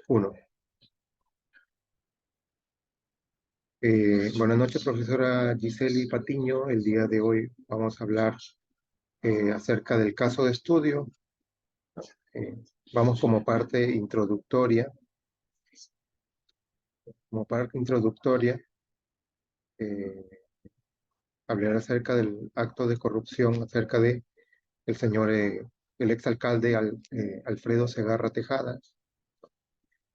Uno. Buenas noches, profesora Giseli Patiño. El día de hoy vamos a hablar acerca del caso de estudio. Eh, Vamos como parte introductoria. Como parte introductoria, eh, hablar acerca del acto de corrupción, acerca de el señor, el exalcalde Alfredo Segarra Tejada.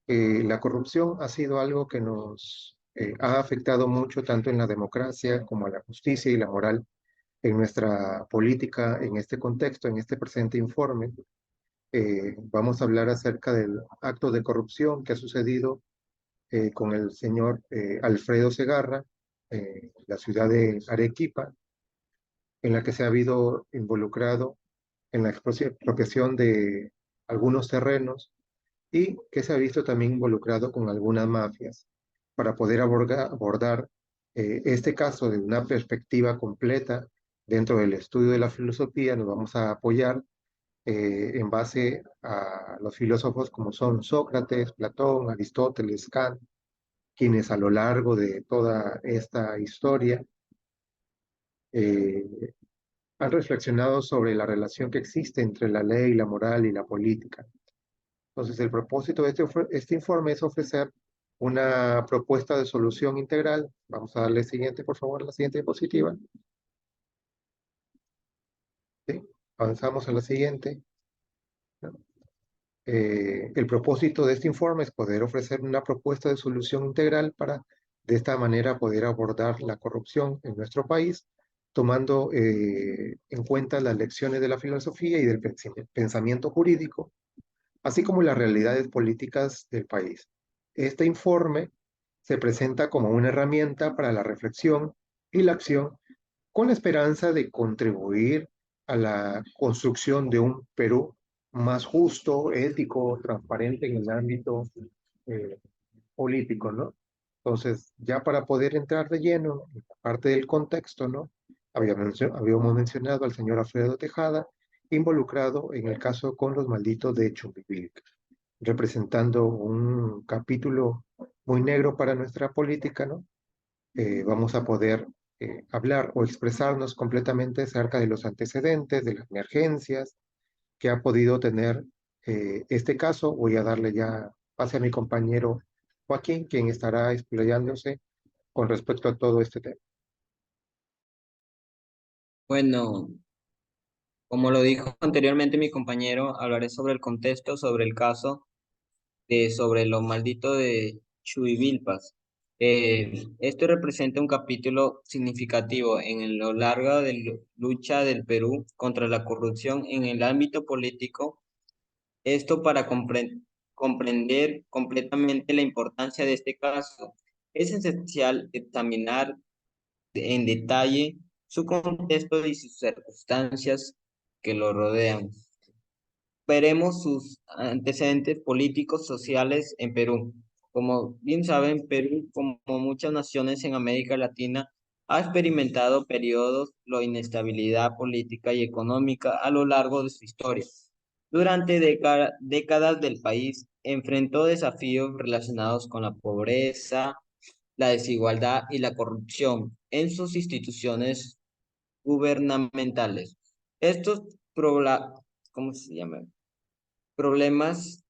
La corrupción ha sido algo que nos ha afectado mucho tanto en la democracia como a la justicia y la moral en nuestra política, en este contexto, en este presente informe. Vamos a hablar acerca del acto de corrupción que ha sucedido con el señor Alfredo Segarra, la ciudad de Arequipa, en la que se ha habido involucrado en la expropiación de algunos terrenos y que se ha visto también involucrado con algunas mafias. Para poder abordar este caso de una perspectiva completa dentro del estudio de la filosofía, nos vamos a apoyar en base a los filósofos como son Sócrates, Platón, Aristóteles, Kant, quienes a lo largo de toda esta historia eh, han reflexionado sobre la relación que existe entre la ley, la moral y la política. Entonces, el propósito de este informe es ofrecer una propuesta de solución integral. Vamos a darle siguiente, por favor, la siguiente diapositiva. ¿Sí? Avanzamos a la siguiente. El propósito de este informe es poder ofrecer una propuesta de solución integral para, de esta manera, poder abordar la corrupción en nuestro país, tomando en cuenta las lecciones de la filosofía y del pensamiento jurídico, así como las realidades políticas del país. Este informe se presenta como una herramienta para la reflexión y la acción con la esperanza de contribuir a la construcción de un Perú más justo, ético, transparente en el ámbito eh, político, ¿no? Entonces, ya para poder entrar de lleno en la parte del contexto, ¿no? Habíamos mencionado al señor Alfredo Tejada, involucrado en el caso con los malditos de Chumbivilca, representando un capítulo muy negro para nuestra política, ¿no? Vamos a poder hablar o expresarnos completamente acerca de los antecedentes, de las emergencias que ha podido tener este caso. Voy a darle ya pase a mi compañero Joaquín, quien estará explayándose con respecto a todo este tema. Bueno, como lo dijo anteriormente mi compañero, hablaré sobre el contexto, sobre el caso, sobre lo maldito de Chuivilpas. Esto representa un capítulo significativo en lo largo de la lucha del Perú contra la corrupción en el ámbito político. Esto para comprender completamente la importancia de este caso. Es esencial examinar en detalle su contexto y sus circunstancias que lo rodean. Veremos sus antecedentes políticos, sociales en Perú. Como bien saben, Perú, como muchas naciones en América Latina, ha experimentado periodos de inestabilidad política y económica a lo largo de su historia. Durante décadas del país enfrentó desafíos relacionados con la pobreza, la desigualdad y la corrupción en sus instituciones gubernamentales. Estos ¿cómo se llama? Problemas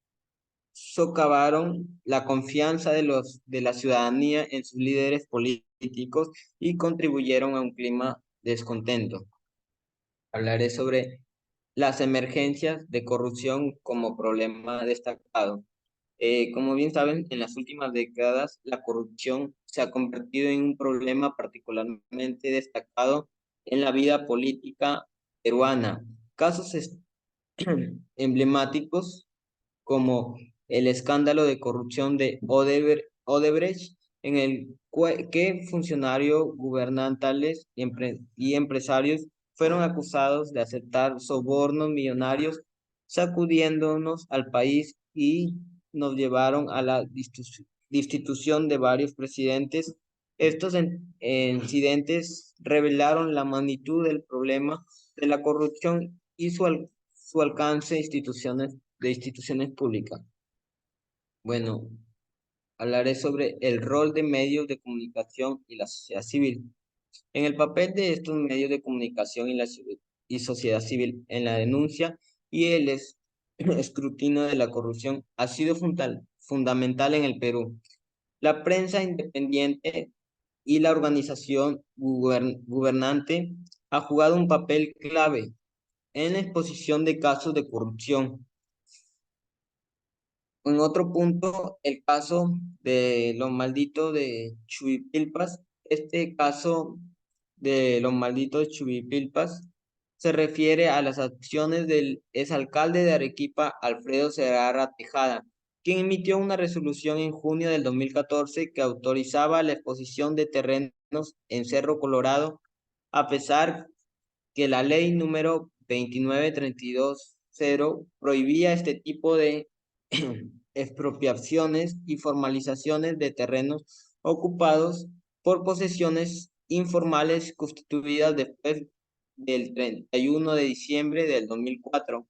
socavaron la confianza de la ciudadanía en sus líderes políticos y contribuyeron a un clima de descontento. Hablaré sobre las emergencias de corrupción como problema destacado. Como bien saben, en las últimas décadas la corrupción se ha convertido en un problema particularmente destacado en la vida política peruana. Casos emblemáticos como el escándalo de corrupción de Odebrecht, en el que funcionarios gubernamentales y empresarios fueron acusados de aceptar sobornos millonarios, sacudiéndonos al país y nos llevaron a la destitución de varios presidentes. Estos incidentes revelaron la magnitud del problema de la corrupción y su alcance de instituciones públicas. Bueno, hablaré sobre el rol de medios de comunicación y la sociedad civil. En el papel de estos medios de comunicación y sociedad civil en la denuncia y el escrutinio de la corrupción ha sido fundamental en el Perú. La prensa independiente y la organización gubernante ha jugado un papel clave en la exposición de casos de corrupción. En otro punto, el caso de los malditos de Chubipilpas. Este caso de los malditos de Chubipilpas se refiere a las acciones del exalcalde de Arequipa, Alfredo Segarra Tejada, quien emitió una resolución en junio del 2014 que autorizaba la exposición de terrenos en Cerro Colorado, a pesar que la ley número 29320 prohibía este tipo de expropiaciones y formalizaciones de terrenos ocupados por posesiones informales constituidas después del 31 de diciembre del 2004.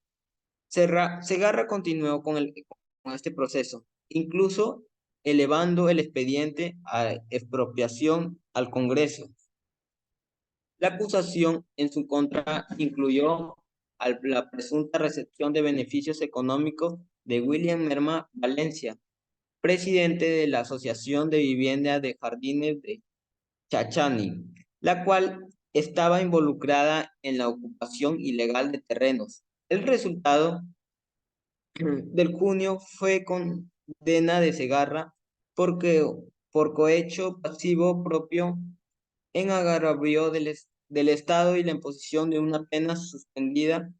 Segarra continuó con este proceso, incluso elevando el expediente a expropiación al Congreso. La acusación en su contra incluyó la presunta recepción de beneficios económicos de William Merma Valencia, presidente de la Asociación de Vivienda de Jardines de Chachani, la cual estaba involucrada en la ocupación ilegal de terrenos. El resultado del junio fue condena de Segarra porque, por cohecho pasivo propio en agravio del Estado y la imposición de una pena suspendida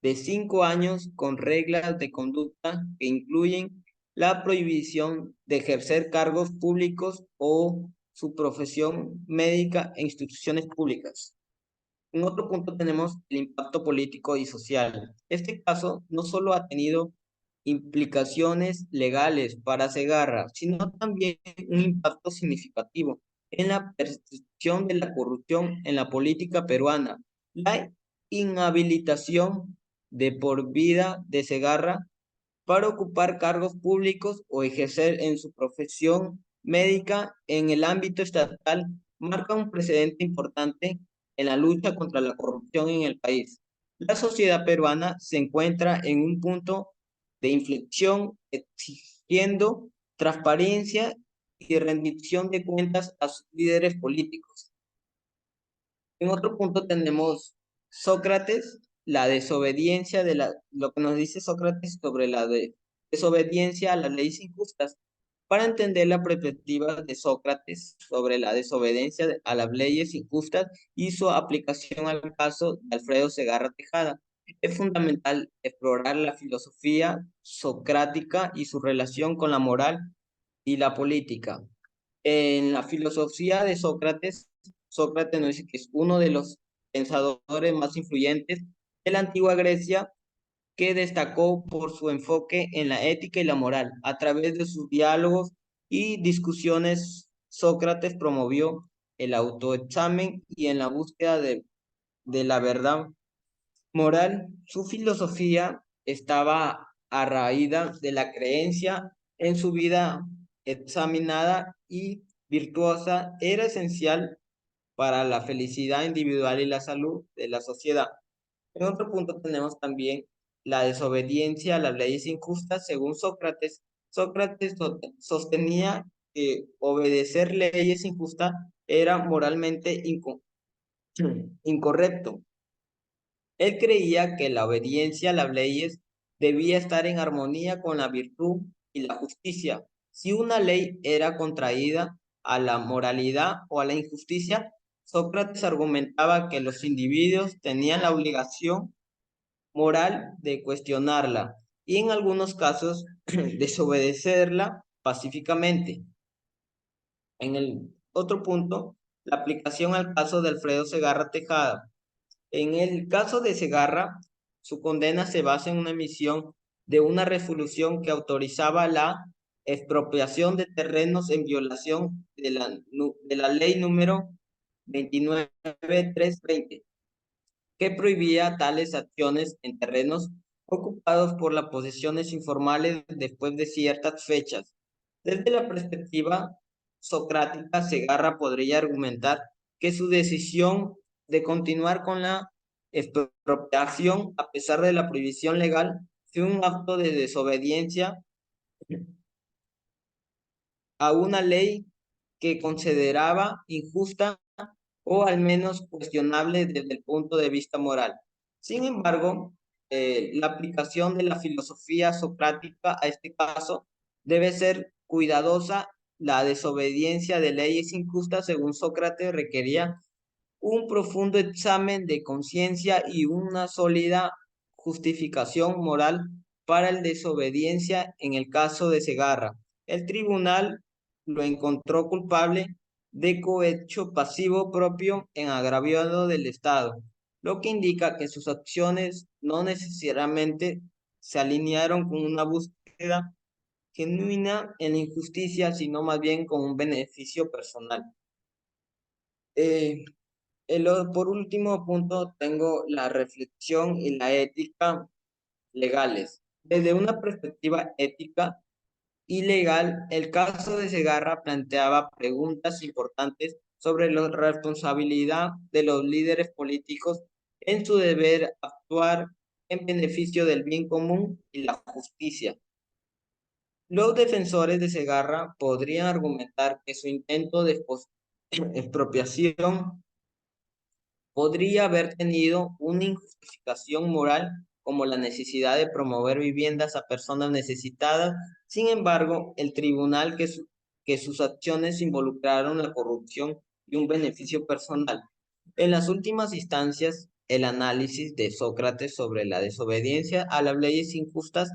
de 5 años con reglas de conducta que incluyen la prohibición de ejercer cargos públicos o su profesión médica en instituciones públicas. En otro punto tenemos el impacto político y social. Este caso no solo ha tenido implicaciones legales para Segarra, sino también un impacto significativo en la percepción de la corrupción en la política peruana. La inhabilitación de por vida de Segarra para ocupar cargos públicos o ejercer en su profesión médica en el ámbito estatal marca un precedente importante en la lucha contra la corrupción en el país. La sociedad peruana se encuentra en un punto de inflexión exigiendo transparencia y rendición de cuentas a sus líderes políticos. En otro punto tenemos Sócrates, la desobediencia lo que nos dice Sócrates sobre la desobediencia a las leyes injustas. Para entender la perspectiva de Sócrates sobre la desobediencia a las leyes injustas y su aplicación al caso de Alfredo Segarra Tejada, es fundamental explorar la filosofía socrática y su relación con la moral y la política. En la filosofía de Sócrates, Sócrates nos dice que es uno de los pensadores más influyentes de la antigua Grecia, que destacó por su enfoque en la ética y la moral. A través de sus diálogos y discusiones, Sócrates promovió el autoexamen y en la búsqueda de la verdad moral. Su filosofía estaba arraigada de la creencia en su vida examinada y virtuosa, era esencial para la felicidad individual y la salud de la sociedad. En otro punto tenemos también la desobediencia a las leyes injustas. Según Sócrates, Sócrates sostenía que obedecer leyes injustas era moralmente incorrecto. Él creía que la obediencia a las leyes debía estar en armonía con la virtud y la justicia. Si una ley era contraída a la moralidad o a la injusticia, Sócrates argumentaba que los individuos tenían la obligación moral de cuestionarla y en algunos casos desobedecerla pacíficamente. En el otro punto, la aplicación al caso de Alfredo Segarra Tejada. En el caso de Segarra, su condena se basa en una emisión de una resolución que autorizaba la expropiación de terrenos en violación de la ley número 29320, que prohibía tales acciones en terrenos ocupados por las posiciones informales después de ciertas fechas. Desde la perspectiva socrática, Segarra podría argumentar que su decisión de continuar con la expropiación, a pesar de la prohibición legal, fue un acto de desobediencia a una ley que consideraba injusta o al menos cuestionable desde el punto de vista moral. Sin embargo, la aplicación de la filosofía socrática a este caso debe ser cuidadosa. La desobediencia de leyes injustas, según Sócrates, requería un profundo examen de conciencia y una sólida justificación moral para la desobediencia. En el caso de Segarra, el tribunal lo encontró culpable de cohecho pasivo propio en agravio del Estado, lo que indica que sus acciones no necesariamente se alinearon con una búsqueda genuina en la injusticia, sino más bien con un beneficio personal. Eh, por último punto, tengo la reflexión y la ética legales. Desde una perspectiva ética y legal, el caso de Segarra planteaba preguntas importantes sobre la responsabilidad de los líderes políticos en su deber actuar en beneficio del bien común y la justicia. Los defensores de Segarra podrían argumentar que su intento de expropiación podría haber tenido una injustificación moral como la necesidad de promover viviendas a personas necesitadas. Sin embargo, el tribunal que sus acciones involucraron la corrupción y un beneficio personal. En las últimas instancias, el análisis de Sócrates sobre la desobediencia a las leyes injustas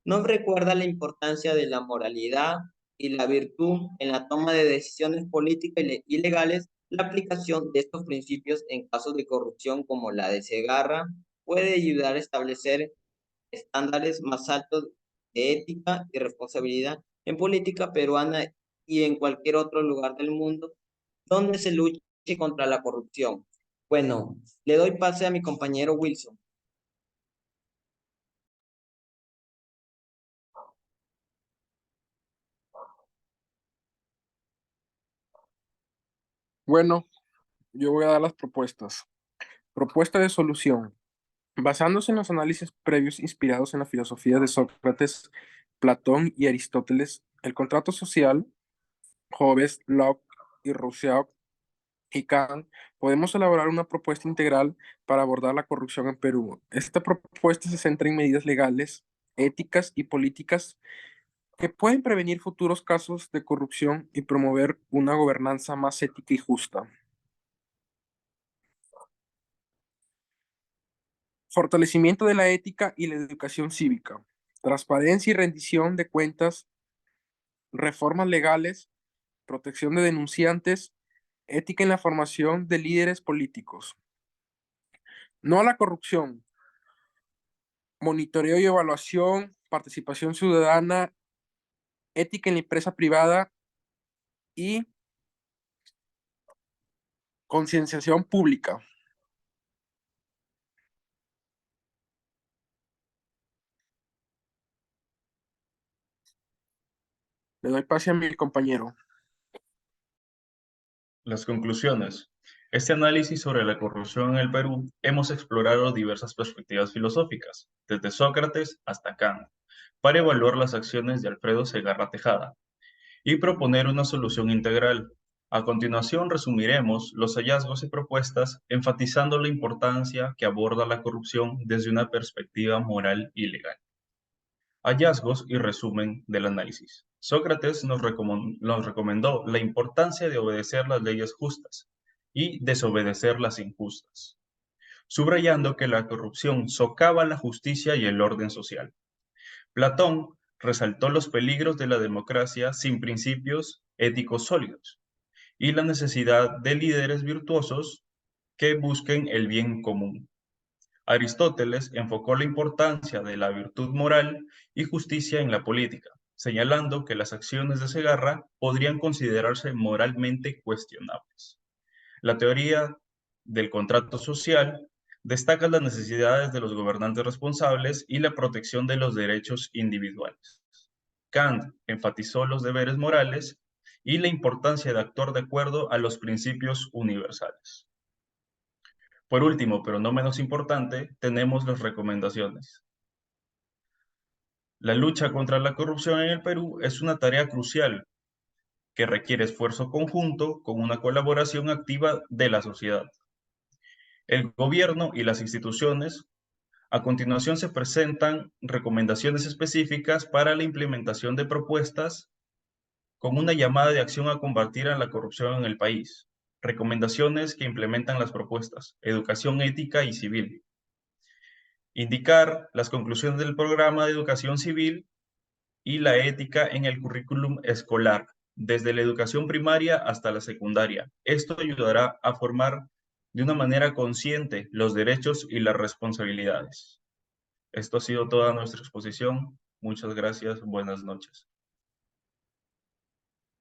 nos recuerda la importancia de la moralidad y la virtud en la toma de decisiones políticas y legales. La aplicación de estos principios en casos de corrupción como la de Segarra puede ayudar a establecer estándares más altos de ética y responsabilidad en política peruana y en cualquier otro lugar del mundo donde se luche contra la corrupción. Bueno, le doy pase a mi compañero Wilson. Bueno, yo voy a dar las propuestas. Propuesta de solución. Basándose en los análisis previos inspirados en la filosofía de Sócrates, Platón y Aristóteles, el contrato social, Hobbes, Locke y Rousseau y Kant, podemos elaborar una propuesta integral para abordar la corrupción en Perú. Esta propuesta se centra en medidas legales, éticas y políticas que pueden prevenir futuros casos de corrupción y promover una gobernanza más ética y justa. Fortalecimiento de la ética y la educación cívica. Transparencia y rendición de cuentas, reformas legales, protección de denunciantes, ética en la formación de líderes políticos. No a la corrupción. Monitoreo y evaluación, participación ciudadana, ética en la empresa privada y concienciación pública. Le doy pase a mi compañero. Las conclusiones. Este análisis sobre la corrupción en el Perú hemos explorado diversas perspectivas filosóficas, desde Sócrates hasta Kant, para evaluar las acciones de Alfredo Segarra Tejada y proponer una solución integral. A continuación resumiremos los hallazgos y propuestas, enfatizando la importancia que aborda la corrupción desde una perspectiva moral y legal. Hallazgos y resumen del análisis. Sócrates nos recomendó la importancia de obedecer las leyes justas y desobedecer las injustas, subrayando que la corrupción socava la justicia y el orden social. Platón resaltó los peligros de la democracia sin principios éticos sólidos y la necesidad de líderes virtuosos que busquen el bien común. Aristóteles enfocó la importancia de la virtud moral y justicia en la política, señalando que las acciones de Segarra podrían considerarse moralmente cuestionables. La teoría del contrato social Destaca las necesidades de los gobernantes responsables y la protección de los derechos individuales. Kant enfatizó los deberes morales y la importancia de actuar de acuerdo a los principios universales. Por último, pero no menos importante, tenemos las recomendaciones. La lucha contra la corrupción en el Perú es una tarea crucial que requiere esfuerzo conjunto con una colaboración activa de la sociedad. El gobierno y las instituciones. A continuación se presentan recomendaciones específicas para la implementación de propuestas con una llamada de acción a combatir a la corrupción en el país. Recomendaciones que implementan las propuestas. Educación ética y civil. Indicar las conclusiones del programa de educación civil y la ética en el currículum escolar, desde la educación primaria hasta la secundaria. Esto ayudará a formar de una manera consciente los derechos y las responsabilidades. Esto ha sido toda nuestra exposición. Muchas gracias. Buenas noches.